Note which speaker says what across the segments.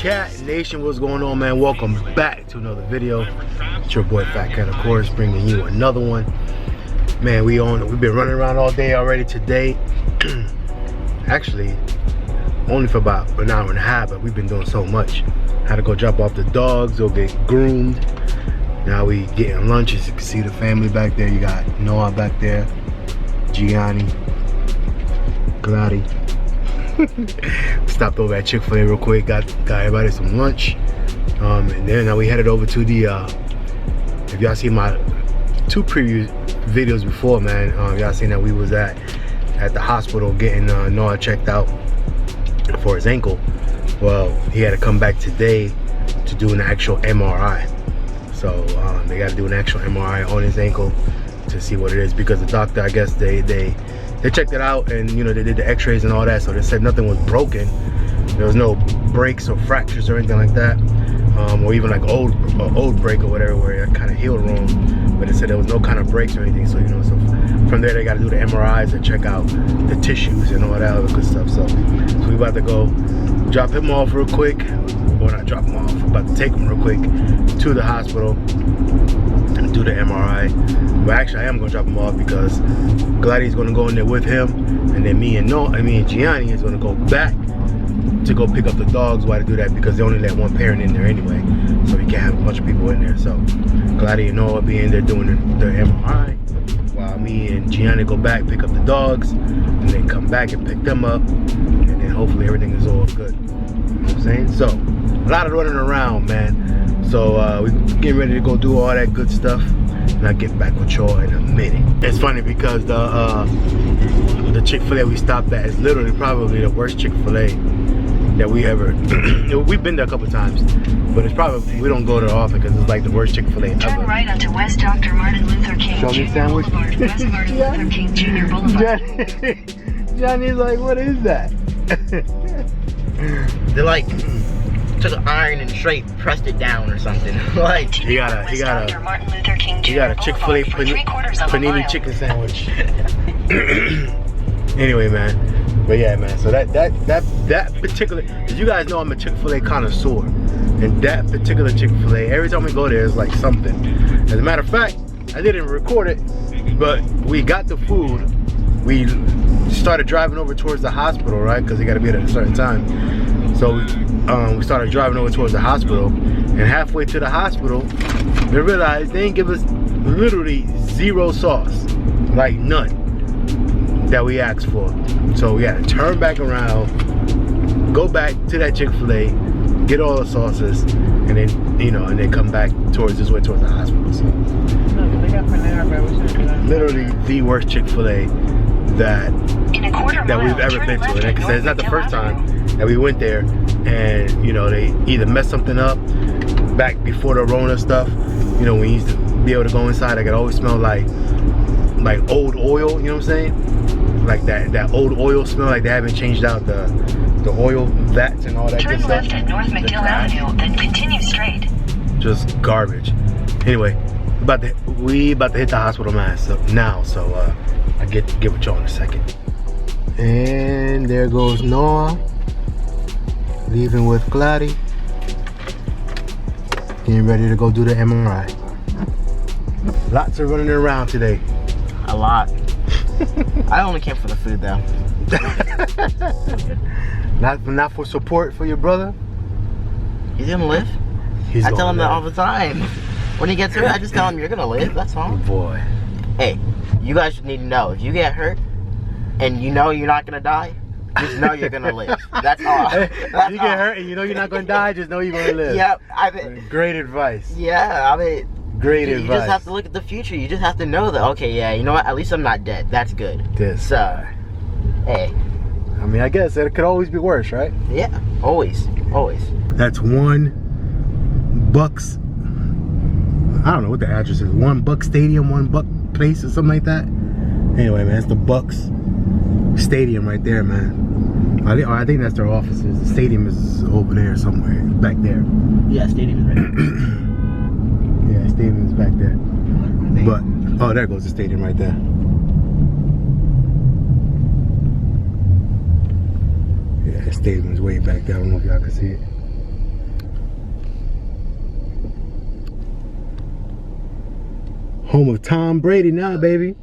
Speaker 1: Cat Nation, what's going on, man? Welcome back to another video. It's your boy FaTkaT, of course, bringing you another one. Man, we've been running around all day already today. Actually, only for about an hour and a half, but we've been doing so much. Had to go drop off the dogs, go get groomed. Now we getting lunch. As you can see the family back there. You got Noah back there, Gianni, Gladys. Stopped over at Chick-fil-A real quick, got everybody some lunch, and then now we headed over to the if y'all seen my two previous videos before, man, y'all seen that we was at the hospital getting Noah checked out for his ankle. Well, he had to come back today to do an actual MRI. So they got to do an actual MRI on his ankle to see what it is, because the doctor, I guess they checked it out, and you know, they did the x-rays and all that, so they said nothing was broken. There was no breaks or fractures or anything like that, or even like old break or whatever where it kind of healed wrong, but they said there was no kind of breaks or anything. So you know, so from there they got to do the MRIs and check out the tissues and all that other good stuff. So we about to go drop him off real quick, or not drop him off, about to take him real quick to the hospital and do the MRI. But actually I am gonna drop him off because Gladys gonna go in there with him, and then me and Gianni is gonna go back to go pick up the dogs. Why to do that? Because they only let one parent in there anyway, so we can't have a bunch of people in there. So Gladys and Noah be in there doing the MRI, while me and Gianni go back, pick up the dogs, and then come back and pick them up, and then hopefully everything is all good. You know what I'm saying? So a lot of running around, man. So we getting ready to go do all that good stuff, and I'll get back with y'all in a minute. It's funny because the Chick-fil-A we stopped at is literally probably the worst Chick-fil-A that we ever, we've been there a couple times, but it's probably, we don't go there often because it's like the worst Chick-fil-A ever.
Speaker 2: Turn right onto West Dr. Martin Luther King Jr. Boulevard. West Martin Luther King Jr. Boulevard.
Speaker 1: Johnny's like, what is that?
Speaker 3: They're like, took an iron and straight pressed it down or something. Like
Speaker 1: he got a Chick-fil-A panini chicken sandwich. Anyway, man, but yeah, man, so that particular, as you guys know, I'm a Chick-fil-A connoisseur, and that particular Chick-fil-A, every time we go there, it's like something. As a matter of fact, I didn't record it, but we got the food, we started driving over towards the hospital, right, because they got to be at a certain time. So we started driving over towards the hospital, and halfway to the hospital, we realized they didn't give us literally zero sauce, like none, that we asked for. So we had to turn back around, go back to that Chick-fil-A, get all the sauces, and then, you know, and then come back towards this way towards the hospital. So literally the worst Chick-fil-A that we've ever been to. And like I said, it's not the first time that we went there, and you know, they either messed something up back before the Rona stuff. You know, we used to be able to go inside, I could always smell like old oil, you know what I'm saying? Like that old oil smell, like they haven't changed out the oil vats and all that good stuff.
Speaker 2: Turn left at North McGill Avenue, then continue straight.
Speaker 1: Just garbage. Anyway, we about to hit the hospital, man. So now, I get with y'all in a second. And there goes Noah, leaving with Gladys, getting ready to go do the MRI. Lots of running around today.
Speaker 3: a lot. I only came for the food though.
Speaker 1: Not for support for your brother?
Speaker 3: He's gonna live. I tell him that all the time. When he gets hurt, I just tell him you're gonna live. That's all.
Speaker 1: Boy.
Speaker 3: Hey, you guys should need to know, if you get hurt and you know you're not gonna die, just know you're gonna live. That's all.
Speaker 1: If you get hurt and you know you're not gonna die, just know you're gonna live.
Speaker 3: Yep. I mean,
Speaker 1: great advice.
Speaker 3: Yeah, I mean,
Speaker 1: great advice.
Speaker 3: You just have to look at the future. You just have to know that, okay, yeah, you know what? At least I'm not dead. That's good. So, hey.
Speaker 1: I mean, I guess it could always be worse, right?
Speaker 3: Yeah, always, always.
Speaker 1: That's $1. I don't know what the address is. $1 Stadium, $1 Place, or something like that. Anyway, man, it's the Bucks Stadium right there, man. I think that's their offices. The stadium is over there somewhere, back there.
Speaker 3: Yeah, stadium is right there.
Speaker 1: Yeah, stadium is back there. But oh, there goes the stadium right there. Yeah, the stadium is way back there. I don't know if y'all can see it. Home of Tom Brady now, baby.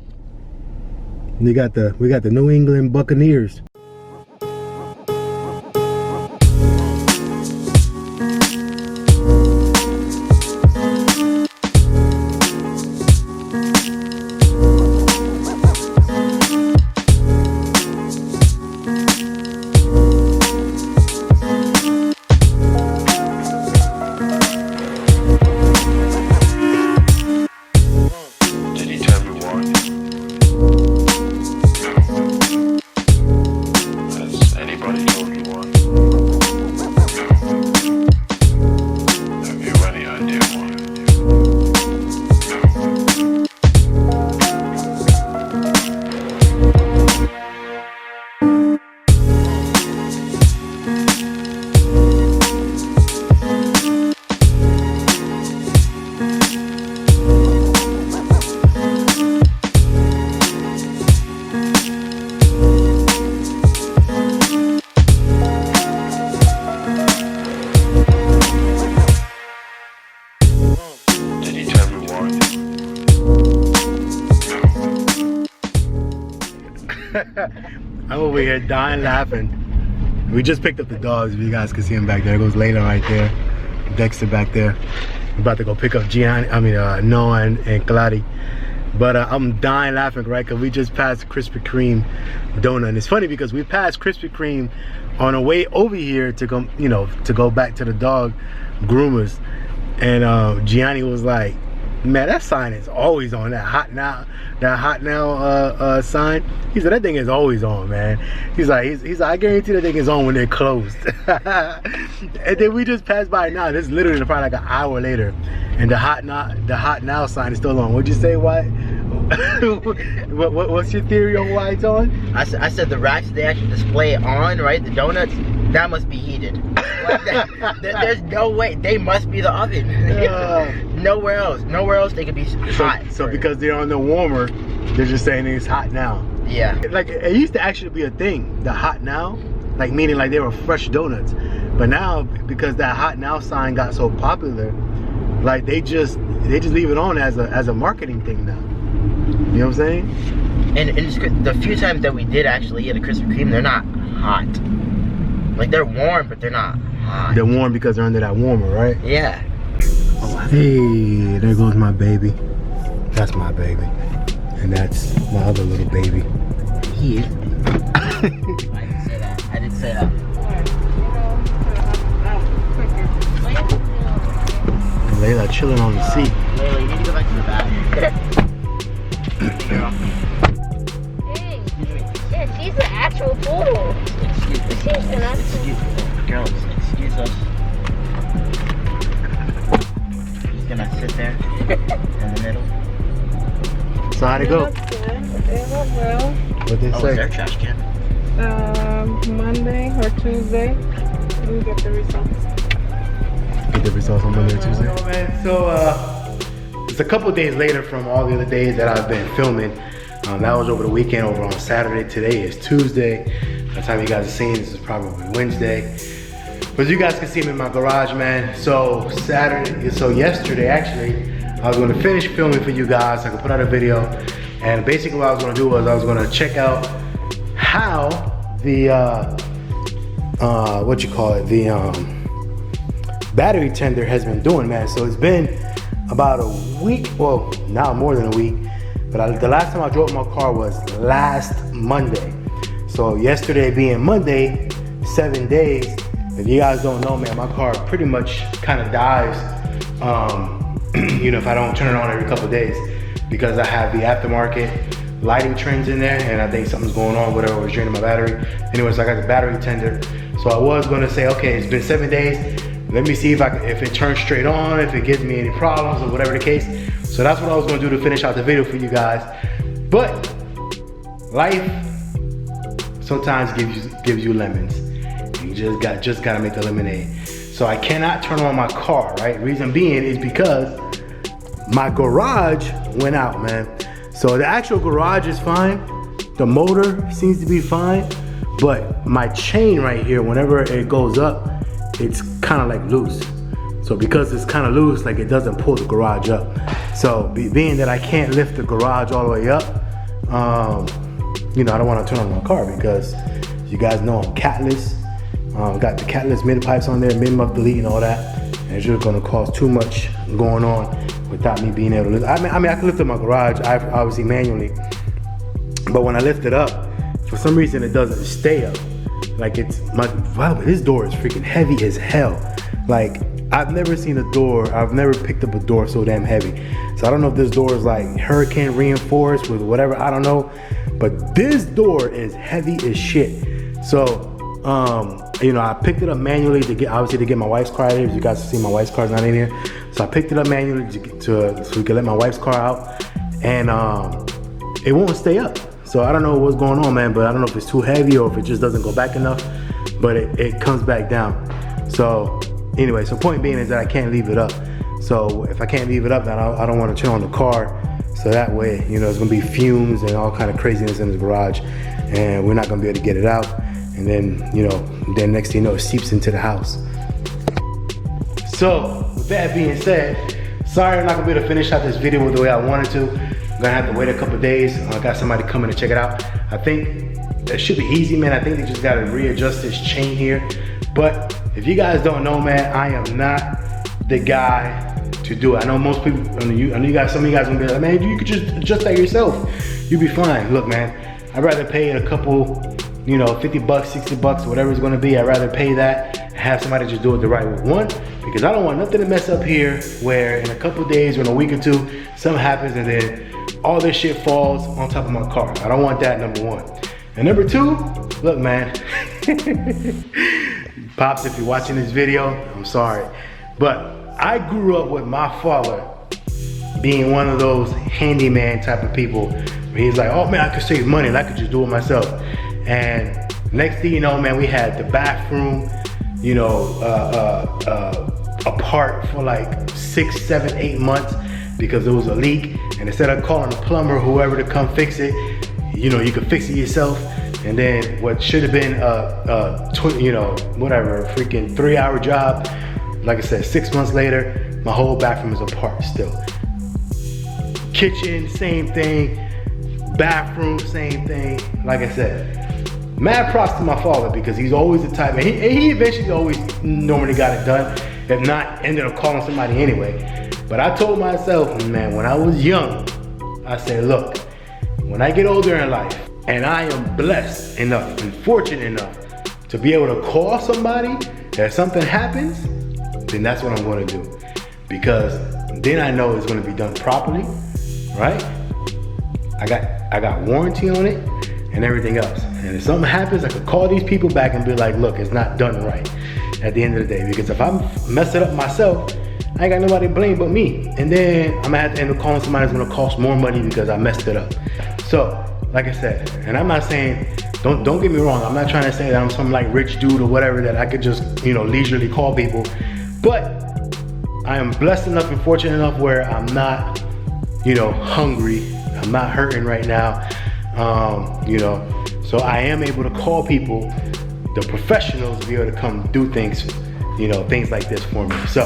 Speaker 1: We got the New England Buccaneers. I'm over here dying laughing. We just picked up the dogs, if you guys can see him back there. There goes Layla right there. Dexter back there. We're about to go pick up Noah and Kaladi. But I'm dying laughing, right? Because we just passed Krispy Kreme donut. And it's funny because we passed Krispy Kreme on our way over here to go, to go back to the dog groomers. And Gianni was like, man, that sign is always on, that hot now sign. He said that thing is always on, man. He's like, I guarantee that thing is on when they're closed. And then we just passed by now. This is literally probably like an hour later, and the hot now sign is still on. What'd you say? Why? What's your theory on why it's on?
Speaker 3: I said the racks they actually display it on, right? The donuts, that must be heated. There's no way, they must be the oven. Nowhere else they could be hot.
Speaker 1: So because they're on the warmer, they're just saying it's hot now.
Speaker 3: Yeah.
Speaker 1: Like it used to actually be a thing, the hot now, like meaning like they were fresh donuts. But now because that hot now sign got so popular, like they just leave it on as a marketing thing now. You know what I'm saying?
Speaker 3: And it's good. The few times that we did actually get a Krispy Kreme, they're not hot. Like they're warm, but they're not hot.
Speaker 1: They're warm because they're under that warmer, right?
Speaker 3: Yeah.
Speaker 1: Hey, there goes my baby. That's my baby. And that's my other little baby.
Speaker 3: He is. I didn't say that. I didn't say that.
Speaker 1: And Layla chilling on the seat.
Speaker 3: Layla, you need to go back to the bathroom.
Speaker 4: Hey, yeah, she's an actual poodle.
Speaker 3: Girls, excuse us. She's gonna sit there in the middle.
Speaker 1: So how'd it go?
Speaker 5: It went well.
Speaker 1: What'd they
Speaker 3: Oh,
Speaker 1: say?
Speaker 3: is there a trash can?
Speaker 5: Monday or Tuesday, we get the results.
Speaker 1: Get the results on Monday or Tuesday. Oh, man. So it's a couple days later from all the other days that I've been filming. That was over the weekend, over on Saturday. Today is Tuesday. By the time you guys are seeing this is probably Wednesday. But you guys can see me in my garage, man. So yesterday actually, I was gonna finish filming for you guys. I could put out a video. And basically what I was gonna do was I was gonna check out how the, battery tender has been doing, man. So it's been about a week, well, now more than a week. But the last time I drove my car was last Monday. So yesterday being Monday, 7 days. If you guys don't know, man, my car pretty much kind of dies, if I don't turn it on every couple of days, because I have the aftermarket lighting trends in there, and I think something's going on, whatever was draining my battery. Anyways, I got the battery tender. So I was gonna say, okay, it's been 7 days. Let me see if it turns straight on, if it gives me any problems or whatever the case. So that's what I was gonna do to finish out the video for you guys. But life sometimes gives you lemons. You just gotta make the lemonade. So I cannot turn on my car, right? Reason being is because my garage went out, man. So the actual garage is fine. The motor seems to be fine, but my chain right here, whenever it goes up, it's kind of like loose. So because it's kind of loose, like it doesn't pull the garage up. So being that I can't lift the garage all the way up, you know, I don't want to turn on my car because you guys know I'm catless. Got the catless mid pipes on there, mid muff delete and all that. And it's just gonna cause too much going on without me being able to lift. I mean I can lift up my garage, obviously manually, but when I lift it up, for some reason it doesn't stay up. Like wow, this door is freaking heavy as hell. Like I've never seen a door, I've never picked up a door so damn heavy. So I don't know if this door is like hurricane reinforced with whatever, I don't know. But this door is heavy as shit. So, you know, I picked it up manually to get, obviously to get my wife's car out of here. As you guys see, my wife's car's not in here. So I picked it up manually so we could let my wife's car out. And it won't stay up. So I don't know what's going on, man, but I don't know if it's too heavy or if it just doesn't go back enough, but it comes back down. So anyway, so point being is that I can't leave it up. So if I can't leave it up, then I don't want to turn on the car. So that way, you know, there's gonna be fumes and all kind of craziness in the garage and we're not gonna be able to get it out. And then, you know, then next thing you know, it seeps into the house. So with that being said, sorry I'm not gonna be able to finish out this video the way I wanted to. I'm gonna have to wait a couple days. I got somebody coming to check it out. I think it should be easy, man. I think they just gotta readjust this chain here. But if you guys don't know, man, I am not the guy to do it. I know most people, I know you guys, some of you guys gonna be like, man, you could just adjust that yourself. You'll be fine. Look, man, I'd rather pay a couple, you know, 50 bucks, 60 bucks, whatever it's gonna be. I'd rather pay that and have somebody just do it the right way. One, because I don't want nothing to mess up here where in a couple days or in a week or two, something happens and then all this shit falls on top of my car. I don't want that, number one. And number two, look, man, Pops, if you're watching this video, I'm sorry. But I grew up with my father being one of those handyman type of people where he's like, oh man, I could save money and I could just do it myself. And next thing you know, man, we had the bathroom, you know, apart for like 6, 7, 8 months because there was a leak. And instead of calling a plumber or whoever to come fix it, you know, you could fix it yourself. And then what should have been you know, whatever, a freaking 3-hour job, like I said, 6 months later, my whole bathroom is apart still. Kitchen, same thing. Bathroom, same thing. Like I said, mad props to my father because he's always the type, and he eventually always normally got it done. If not, ended up calling somebody anyway. But I told myself, man, when I was young, I said, look, when I get older in life, and I am blessed enough and fortunate enough to be able to call somebody that something happens, then that's what I'm gonna do. Because then I know it's gonna be done properly, right? I got warranty on it and everything else. And if something happens, I could call these people back and be like, look, it's not done right at the end of the day. Because if I mess it up myself, I ain't got nobody to blame but me. And then I'm gonna have to end up calling somebody that's gonna cost more money because I messed it up. So, like I said, and I'm not saying, don't get me wrong, I'm not trying to say that I'm some like rich dude or whatever that I could just, you know, leisurely call people. But I am blessed enough and fortunate enough where I'm not, you know, hungry. I'm not hurting right now, you know. So I am able to call people, the professionals, to be able to come do things, you know, things like this for me. So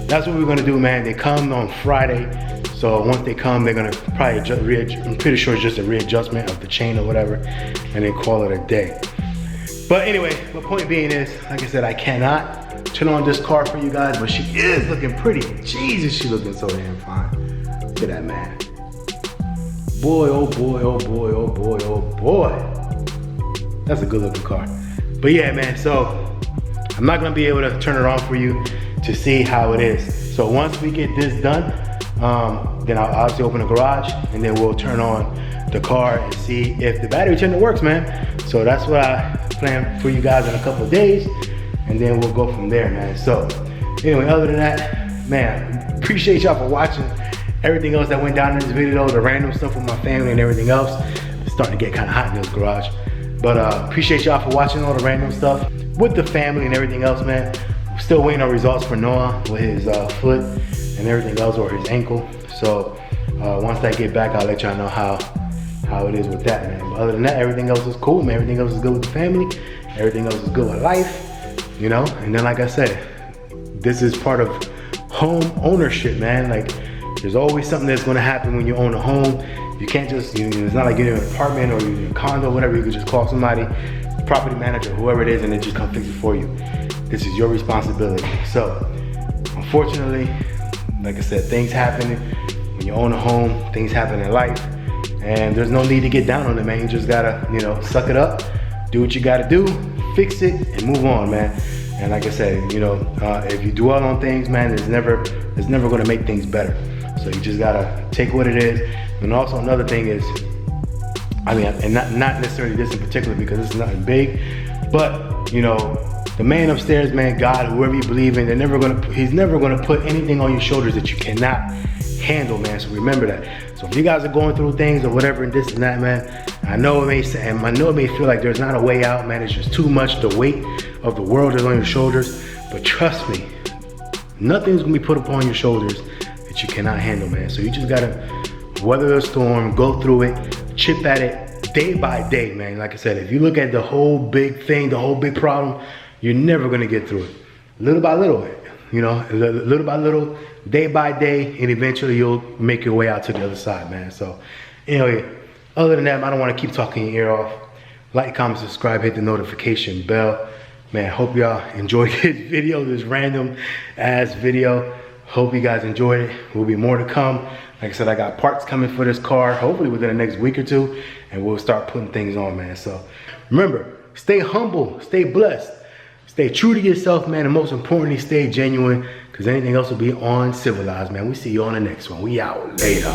Speaker 1: that's what we're gonna do, man. They come on Friday. So once they come, they're gonna probably I'm pretty sure it's just a readjustment of the chain or whatever, and then call it a day. But anyway, my point being is, like I said, I cannot turn on this car for you guys, but she is looking pretty. Jesus, she's looking so damn fine. Look at that, man. Boy, oh boy, oh boy, oh boy, oh boy. That's a good looking car. But yeah, man, so I'm not gonna be able to turn it on for you to see how it is. So once we get this done, then I'll obviously open the garage and then we'll turn on the car and see if the battery tender works, man. So that's what I plan for you guys in a couple of days, and then we'll go from there, man. So anyway, other than that, man, appreciate y'all for watching. Everything else that went down in this video, the random stuff with my family and everything else, it's starting to get kind of hot in this garage. But appreciate y'all for watching all the random stuff with the family and everything else, man. Still waiting on results for Noah with his foot and everything else, or his ankle. So once I get back, I'll let y'all know how it is with that, man. But other than that, everything else is cool, man. Everything else is good with the family. Everything else is good with life, you know? And then like I said, this is part of home ownership, man. Like, There's always something that's gonna happen when you own a home. You can't just, it's not like you're in an apartment or you're in a condo, whatever. You can just call somebody, property manager, whoever it is, and they just come fix it for you. This is your responsibility. So, unfortunately, like I said, things happen when you own a home, things happen in life, and there's no need to get down on it, man. You just gotta, suck it up, do what you gotta do, fix it, and move on, man. And like I said, if you dwell on things, man, it's never gonna make things better. So you just gotta take what it is. And also another thing is, and not necessarily this in particular because it's nothing big, but the man upstairs, man, God, whoever you believe in, he's never gonna put anything on your shoulders that you cannot handle, man. So remember that. So if you guys are going through things or whatever and this and that, man, I know it may feel like there's not a way out, man. It's just too much. The weight of the world is on your shoulders. But trust me, nothing's gonna be put upon your shoulders that you cannot handle, man. So you just gotta weather the storm, go through it, chip at it day by day, man. Like I said, if you look at the whole big thing, the whole big problem, you're never gonna get through it. Little by little, little by little, day by day, and eventually you'll make your way out to the other side, man. So anyway, other than that, I don't wanna keep talking your ear off. Like, comment, subscribe, hit the notification bell. Man, hope y'all enjoyed this video, this random ass video. Hope you guys enjoyed it. Will be more to come. Like I said, I got parts coming for this car, hopefully within the next week or two, and we'll start putting things on, man. So remember, stay humble, stay blessed, stay true to yourself, man, and most importantly, stay genuine, because anything else will be uncivilized, man. We see you on the next one. We out later.